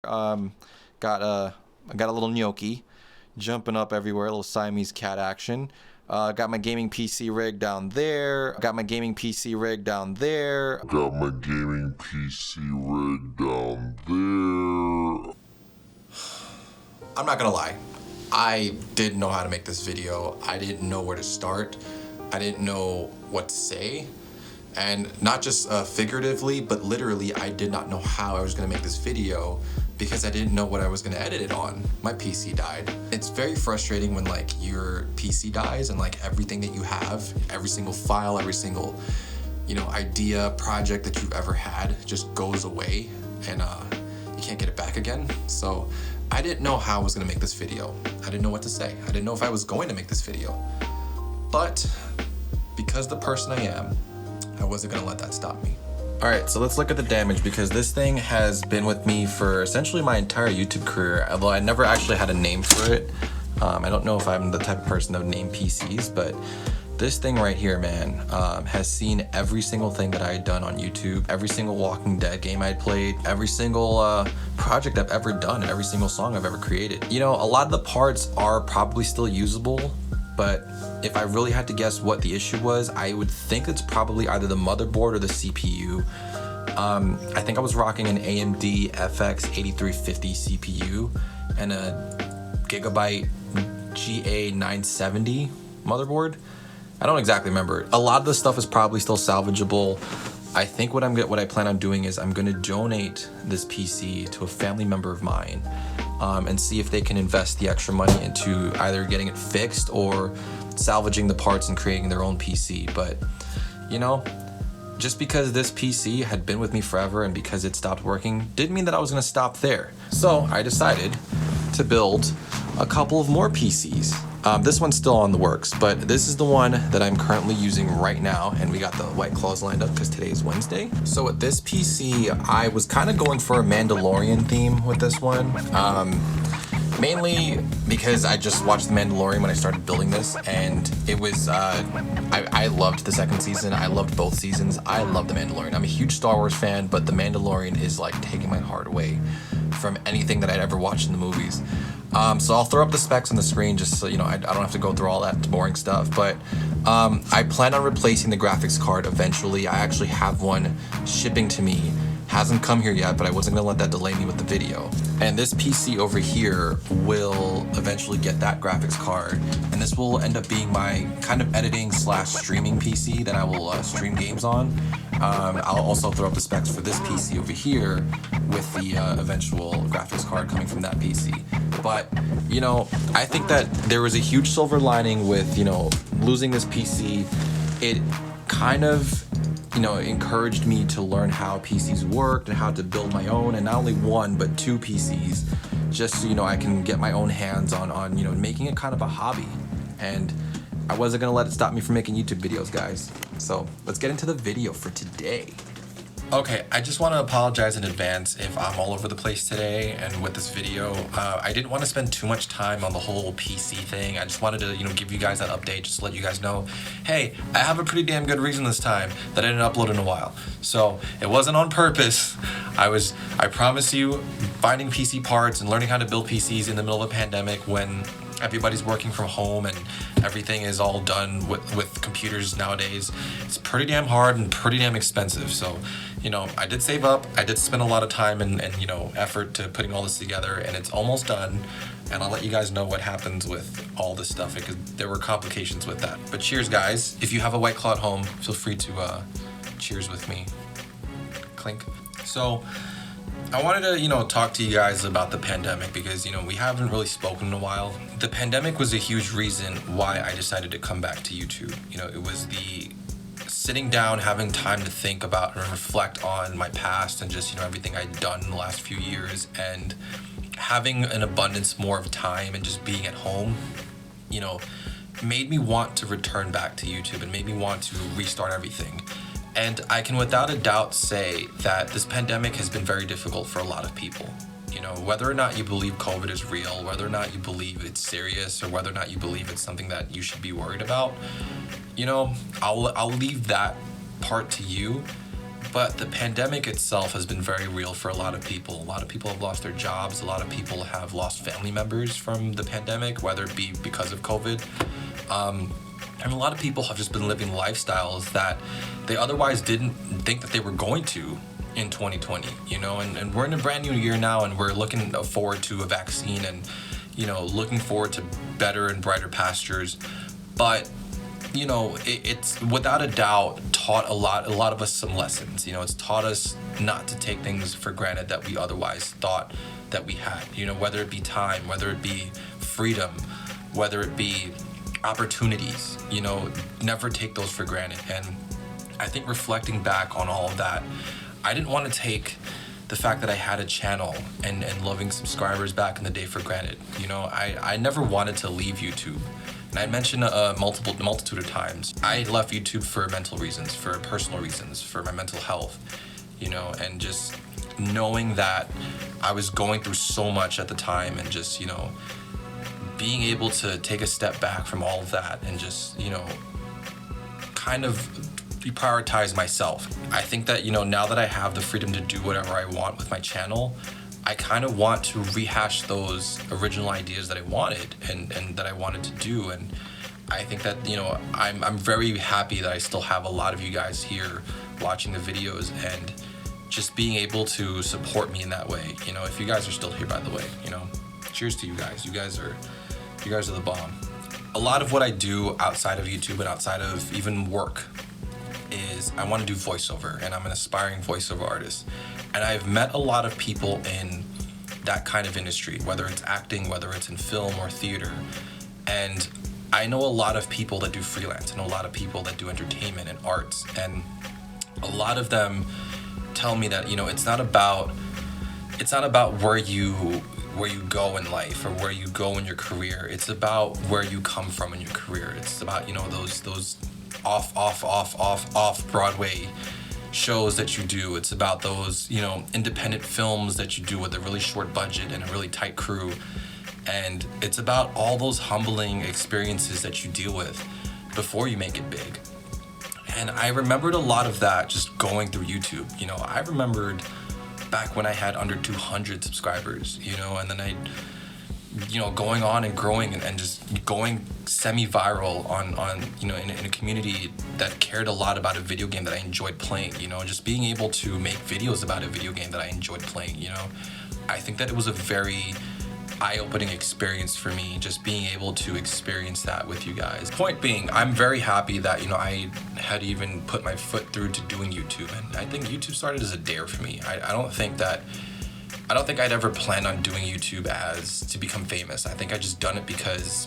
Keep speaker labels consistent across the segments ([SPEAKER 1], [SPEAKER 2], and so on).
[SPEAKER 1] I got a little gnocchi jumping up everywhere, a little Siamese cat action. Got my gaming PC rig down there. Got my gaming PC rig down there. I'm not gonna lie, I didn't know how to make this video. I didn't know where to start. I didn't know what to say. And not just figuratively, but literally, I did not know how I was gonna make this video because I didn't know what I was gonna edit it on. My PC died. It's very frustrating when like your PC dies and like everything that you have, every single file, every single, idea, project that you've ever had just goes away and you can't get it back again. So I didn't know how I was gonna make this video. I didn't know what to say. I didn't know if I was going to make this video. But because the person I am, I wasn't gonna let that stop me. All right, so let's look at the damage because this thing has been with me for essentially my entire YouTube career, although I never actually had a name for it. I don't know if I'm the type of person that would name PCs, but this thing right here, man, has seen every single thing that I had done on YouTube, every single Walking Dead game I played, every single project I've ever done, every single song I've ever created. A lot of the parts are probably still usable, but if I really had to guess what the issue was, I would think it's probably either the motherboard or the CPU. I think I was rocking an AMD FX 8350 CPU and a Gigabyte GA970 motherboard. I don't exactly remember. A lot of the stuff is probably still salvageable. I think what I plan on doing is I'm gonna donate this PC to a family member of mine and see if they can invest the extra money into either getting it fixed or salvaging the parts and creating their own PC. But just because this PC had been with me forever and because it stopped working didn't mean that I was gonna stop there. So I decided to build a couple of more PCs. This one's still on the works, but this is the one that I'm currently using right now, and we got the Whiteclaws lined up because today is Wednesday. So with this PC, I was kind of going for a Mandalorian theme with this one. Mainly because I just watched The Mandalorian when I started building this, and it was, I loved the second season. I loved both seasons. I love The Mandalorian. I'm a huge Star Wars fan, but The Mandalorian is like taking my heart away from anything that I'd ever watched in the movies. So I'll throw up the specs on the screen just so I don't have to go through all that boring stuff, but I plan on replacing the graphics card eventually. I actually have one shipping to me. Hasn't come here yet, but I wasn't gonna let that delay me with the video. And this PC over here will eventually get that graphics card, and this will end up being my kind of editing / streaming PC that I will stream games on. I'll also throw up the specs for this PC over here with the eventual graphics card coming from that PC. But, I think that there was a huge silver lining with, losing this PC. It kind of encouraged me to learn how PCs worked and how to build my own, and not only one but two PCs, just so I can get my own hands on making it kind of a hobby. And I wasn't gonna let it stop me from making YouTube videos, guys. So let's get into the video for today. Okay, I just want to apologize in advance if I'm all over the place today and with this video. I didn't want to spend too much time on the whole PC thing. I just wanted to, give you guys that update, just to let you guys know, hey, I have a pretty damn good reason this time that I didn't upload in a while. So it wasn't on purpose. I promise you, finding PC parts and learning how to build PCs in the middle of a pandemic when everybody's working from home and everything is all done with computers nowadays, it's pretty damn hard and pretty damn expensive. So, I did save up, I did spend a lot of time and effort to putting all this together, and it's almost done. And I'll let you guys know what happens with all this stuff because there were complications with that. But cheers, guys. If you have a Whiteclaw at home, feel free to cheers with me. Clink. So I wanted to, talk to you guys about the pandemic because, we haven't really spoken in a while. The pandemic was a huge reason why I decided to come back to YouTube. It was the sitting down, having time to think about and reflect on my past and just, everything I'd done in the last few years, and having an abundance more of time and just being at home, made me want to return back to YouTube and made me want to restart everything. And I can without a doubt say that this pandemic has been very difficult for a lot of people. Whether or not you believe COVID is real, whether or not you believe it's serious, or whether or not you believe it's something that you should be worried about, I'll leave that part to you. But the pandemic itself has been very real for a lot of people. A lot of people have lost their jobs. A lot of people have lost family members from the pandemic, whether it be because of COVID. And a lot of people have just been living lifestyles that they otherwise didn't think that they were going to in 2020, you know, and we're in a brand new year now, and we're looking forward to a vaccine and, you know, looking forward to better and brighter pastures. But, you know, it's without a doubt taught a lot of us some lessons. You know, it's taught us not to take things for granted that we otherwise thought that we had, you know, whether it be time, whether it be freedom, whether it be opportunities, you know, never take those for granted. And I think reflecting back on all of that, I didn't want to take the fact that I had a channel and loving subscribers back in the day for granted. You know, I never wanted to leave YouTube. And I mentioned multitude of times, I left YouTube for mental reasons, for personal reasons, for my mental health, you know, and just knowing that I was going through so much at the time, and just, you know, being able to take a step back from all of that and just, you know, kind of prioritize myself. I think that, you know, now that I have the freedom to do whatever I want with my channel, I kind of want to rehash those original ideas that I wanted and that I wanted to do. And I think that, you know, I'm very happy that I still have a lot of you guys here watching the videos and just being able to support me in that way. You know, if you guys are still here, by the way, you know, cheers to you guys. You guys are the bomb. A lot of what I do outside of YouTube and outside of even work is I want to do voiceover, and I'm an aspiring voiceover artist. And I've met a lot of people in that kind of industry, whether it's acting, whether it's in film or theater. And I know a lot of people that do freelance. I know a lot of people that do entertainment and arts. And a lot of them tell me that, you know, it's not about where you go in life or where you go in your career. It's about where you come from in your career. It's about, you know, those off Broadway shows that you do. It's about those, you know, independent films that you do with a really short budget and a really tight crew. And it's about all those humbling experiences that you deal with before you make it big. And I remembered a lot of that just going through YouTube. You know, I remembered back when I had under 200 subscribers, you know, and then I, you know, going on and growing and just going semi-viral on you know, in a community that cared a lot about a video game that I enjoyed playing, you know, just being able to make videos about a video game that I enjoyed playing, you know. I think that it was a very eye-opening experience for me, just being able to experience that with you guys. Point being, I'm very happy that, you know, I had even put my foot through to doing YouTube, and I think YouTube started as a dare for me. I don't think I'd ever planned on doing YouTube as to become famous. I think I just done it because,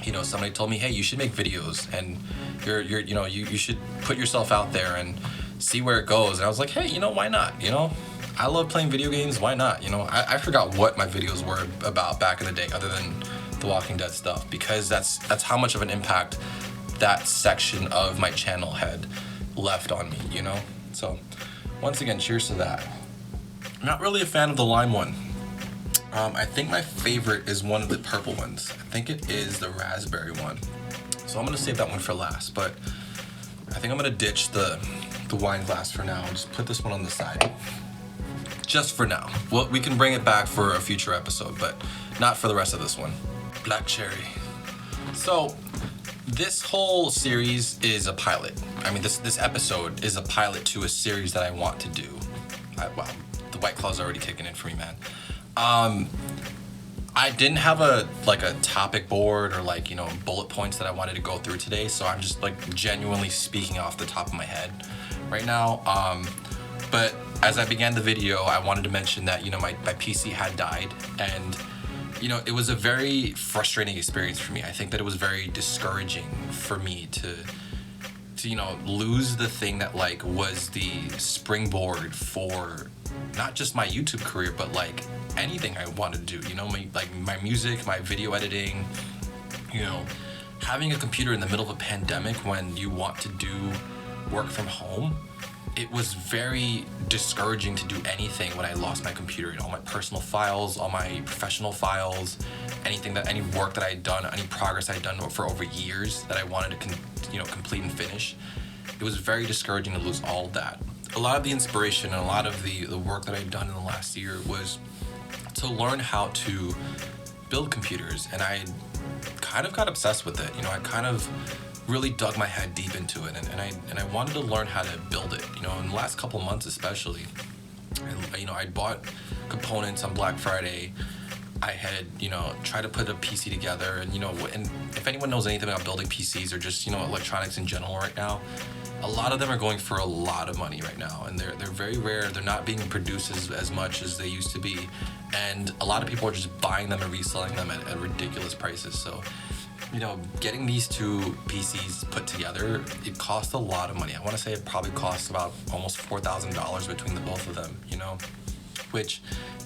[SPEAKER 1] you know, somebody told me, hey, you should make videos, and you know, you should put yourself out there and see where it goes. And I was like, hey, you know, why not? You know, I love playing video games, why not? You know, I forgot what my videos were about back in the day other than the Walking Dead stuff, because that's how much of an impact that section of my channel had left on me, you know? So once again, cheers to that. I'm not really a fan of the lime one. I think my favorite is one of the purple ones. I think it is the raspberry one. So I'm gonna save that one for last, but I think I'm gonna ditch the wine glass for now and just put this one on the side. Just for now. Well, we can bring it back for a future episode, but not for the rest of this one. Black cherry. So this whole series is a pilot. I mean, this episode is a pilot to a series that I want to do. Wow, the Whiteclaw's already kicking in for me, man. I didn't have a topic board or like, you know, bullet points that I wanted to go through today, so I'm just like genuinely speaking off the top of my head right now. But as I began the video, I wanted to mention that, you know, my PC had died, and, you know, it was a very frustrating experience for me. I think that it was very discouraging for me to you know, lose the thing that like was the springboard for not just my YouTube career, but like anything I wanted to do, you know, my music, my video editing, you know, having a computer in the middle of a pandemic when you want to do work from home. It was very discouraging to do anything when I lost my computer. You know, all my personal files, all my professional files, any work that I had done, any progress I had done for over years that I wanted to complete and finish. It was very discouraging to lose all of that. a lot of the inspiration and a lot of the work that I've done in the last year was to learn how to build computers, and I kind of got obsessed with it. You know, I kind of really dug my head deep into it, and I wanted to learn how to build it. You know, in the last couple months especially, you know, I bought components on Black Friday. I had, you know, tried to put a PC together, and, you know, and if anyone knows anything about building PCs or just, you know, electronics in general right now, a lot of them are going for a lot of money right now, and they're very rare. They're not being produced as much as they used to be, and a lot of people are just buying them and reselling them at ridiculous prices. So, you know, getting these two PCs put together, it cost a lot of money. I want to say it probably cost about almost $4,000 between the both of them, you know, which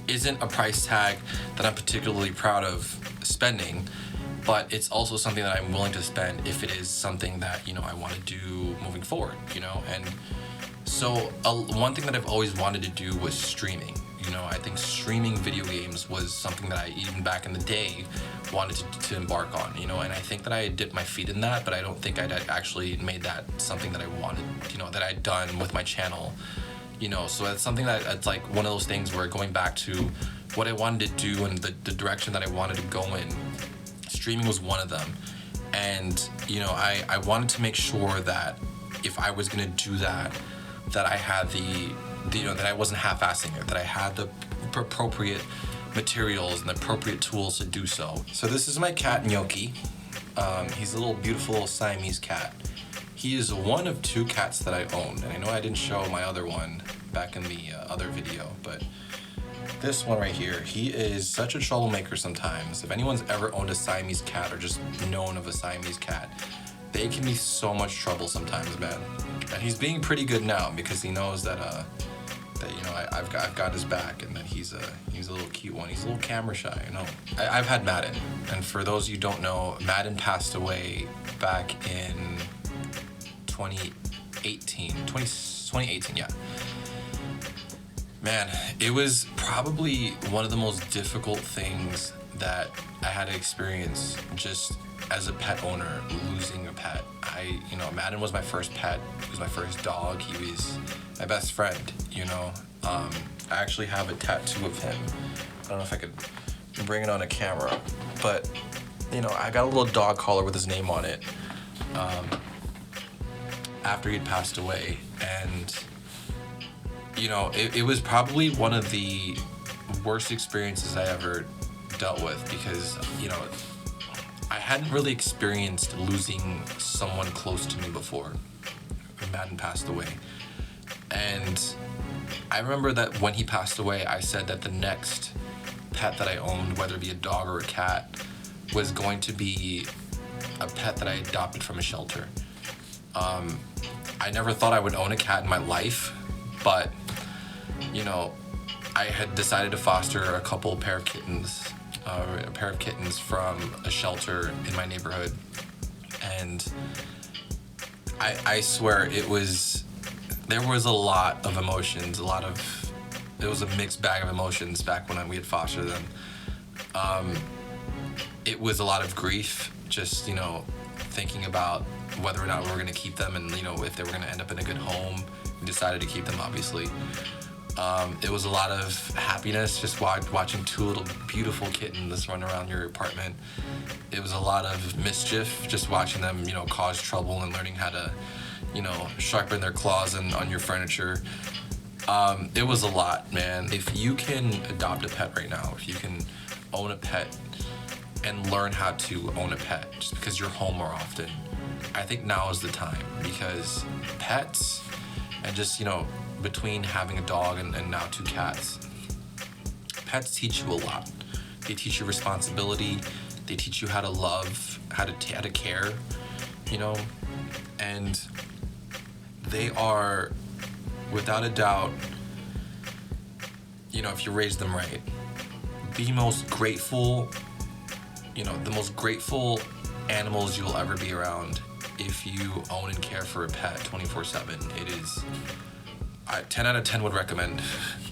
[SPEAKER 1] isn't a price tag that I'm particularly proud of spending, but it's also something that I'm willing to spend if it is something that, you know, I want to do moving forward, you know. And so one thing that I've always wanted to do was streaming. You know, I think streaming video games was something that I, even back in the day, wanted to embark on, you know, and I think that I dipped my feet in that, but I don't think I'd actually made that something that I wanted, you know, that I'd done with my channel, you know. So it's something that it's like one of those things where, going back to what I wanted to do and the direction that I wanted to go in, streaming was one of them. And, you know, I wanted to make sure that if I was going to do that, that I had the you know, that I wasn't half-assing it, that I had the appropriate materials and the appropriate tools to do so. So this is my cat, Gnocchi. He's a little beautiful Siamese cat. He is one of 2 cats that I own, and I know I didn't show my other one back in the other video, but this one right here, he is such a troublemaker sometimes. If anyone's ever owned a Siamese cat or just known of a Siamese cat, they can be so much trouble sometimes, man. And he's being pretty good now because he knows that you know, I've got his back, and that he's a little cute one. He's a little camera shy, you know. I've had Madden, and for those of you who don't know, Madden passed away back in 2018, yeah. Man, it was probably one of the most difficult things that I had to experience just as a pet owner, losing a pet. You know, Madden was my first pet. He was my first dog. He was my best friend, you know. I actually have a tattoo of him. I don't know if I could bring it on a camera, but, you know, I got a little dog collar with his name on it after he'd passed away. And, you know, it was probably one of the worst experiences I ever dealt with, because, you know, I hadn't really experienced losing someone close to me before Madden passed away. And I remember that when he passed away, I said that the next pet that I owned, whether it be a dog or a cat, was going to be a pet that I adopted from a shelter. I never thought I would own a cat in my life, but, you know, I had decided to foster a pair of kittens from a shelter in my neighborhood, and I swear there was a lot of emotions, it was a mixed bag of emotions back when we had fostered them. It was a lot of grief, just, you know, thinking about whether or not we were going to keep them, and, you know, if they were going to end up in a good home. We decided to keep them, obviously. It was a lot of happiness just watching 2 little beautiful kittens run around your apartment. It was a lot of mischief, just watching them, you know, cause trouble and learning how to, you know, sharpen their claws on your furniture. It was a lot, man. If you can adopt a pet right now, if you can own a pet and learn how to own a pet just because you're home more often, I think now is the time, because pets, and just, you know, between having a dog and now 2 cats, pets teach you a lot. They teach you responsibility. They teach you how to love, how to care, you know, and they are, without a doubt, you know, if you raise them right, the most grateful animals you will ever be around if you own and care for a pet 24/7. It is, 10 out of 10 would recommend.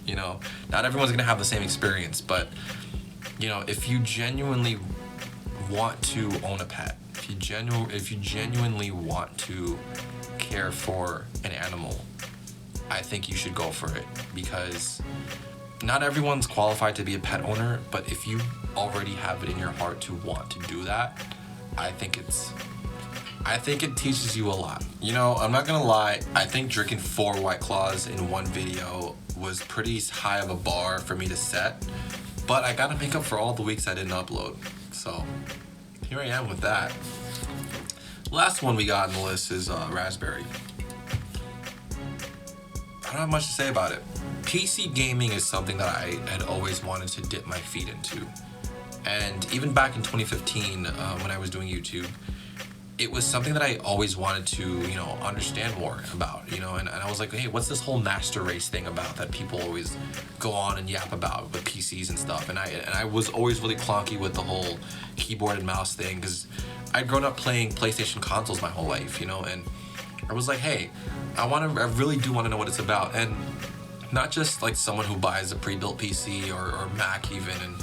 [SPEAKER 1] You know, not everyone's gonna have the same experience, but, you know, if you genuinely want to own a pet, if you genuinely want to care for an animal, I think you should go for it, because not everyone's qualified to be a pet owner, but if you already have it in your heart to want to do that, I think it teaches you a lot. You know, I'm not gonna lie, I think drinking 4 White Claws in one video was pretty high of a bar for me to set, but I gotta make up for all the weeks I didn't upload. So here I am with that. Last one we got on the list is raspberry. I don't have much to say about it. PC gaming is something that I had always wanted to dip my feet into. And even back in 2015, when I was doing YouTube, it was something that I always wanted to, you know, understand more about, you know, and I was like, hey, what's this whole master race thing about that people always go on and yap about with PCs and stuff? And I was always really clunky with the whole keyboard and mouse thing, because I'd grown up playing PlayStation consoles my whole life, you know, and I was like, hey, I really do want to know what it's about. And not just like someone who buys a pre-built PC or Mac even and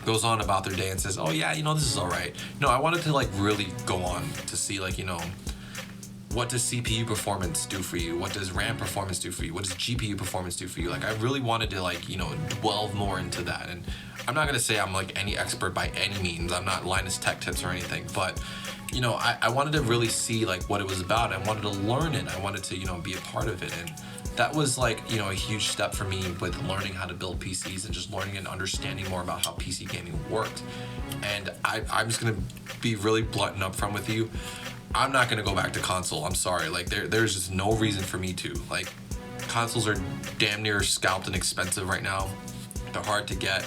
[SPEAKER 1] goes on about their day and says, oh yeah, you know, this is all right. No, I wanted to like really go on to see, like, you know, what does CPU performance do for you? What does RAM performance do for you? What does GPU performance do for you? Like, I really wanted to, like, you know, delve more into that. And I'm not gonna say I'm like any expert by any means. I'm not Linus Tech Tips or anything, but you know, I wanted to really see like what it was about. I wanted to learn it. I wanted to, you know, be a part of it. And that was like, you know, a huge step for me with learning how to build PCs and just learning and understanding more about how PC gaming worked. And I'm just gonna be really blunt and upfront with you. I'm not gonna go back to console. I'm sorry. Like there's just no reason for me to. Like, consoles are damn near scalped and expensive right now. They're hard to get.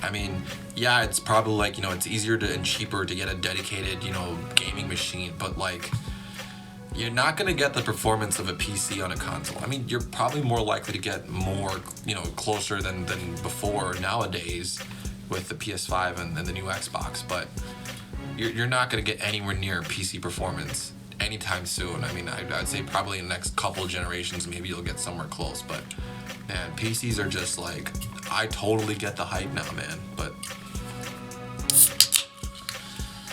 [SPEAKER 1] I mean, yeah, it's probably like, you know, it's easier and cheaper to get a dedicated, you know, gaming machine, but like, you're not gonna get the performance of a PC on a console. I mean, you're probably more likely to get more, you know, closer than before nowadays with the PS5 and the new Xbox, but you're not gonna get anywhere near PC performance anytime soon. I mean, I'd say probably in the next couple of generations, maybe you'll get somewhere close, but man, PCs are just like, I totally get the hype now, man, but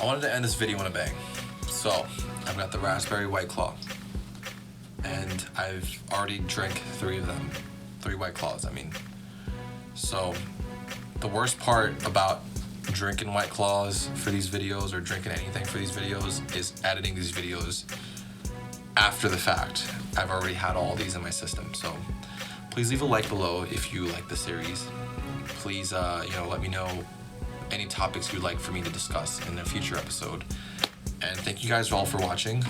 [SPEAKER 1] I wanted to end this video on a bang. So, I've got the raspberry White Claw, and I've already drank 3 of them, 3 White Claws, I mean. So, the worst part about drinking White Claws for these videos, or drinking anything for these videos, is editing these videos after the fact. I've already had all these in my system, so please leave a like below if you like the series. Please, you know, let me know any topics you'd like for me to discuss in a future episode. And thank you guys all for watching.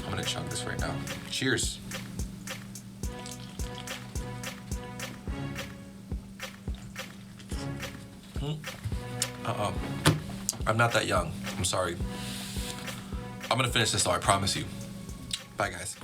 [SPEAKER 1] I'm gonna chug this right now. Cheers. I'm not that young. I'm sorry. I'm gonna finish this though, I promise you. Bye, guys.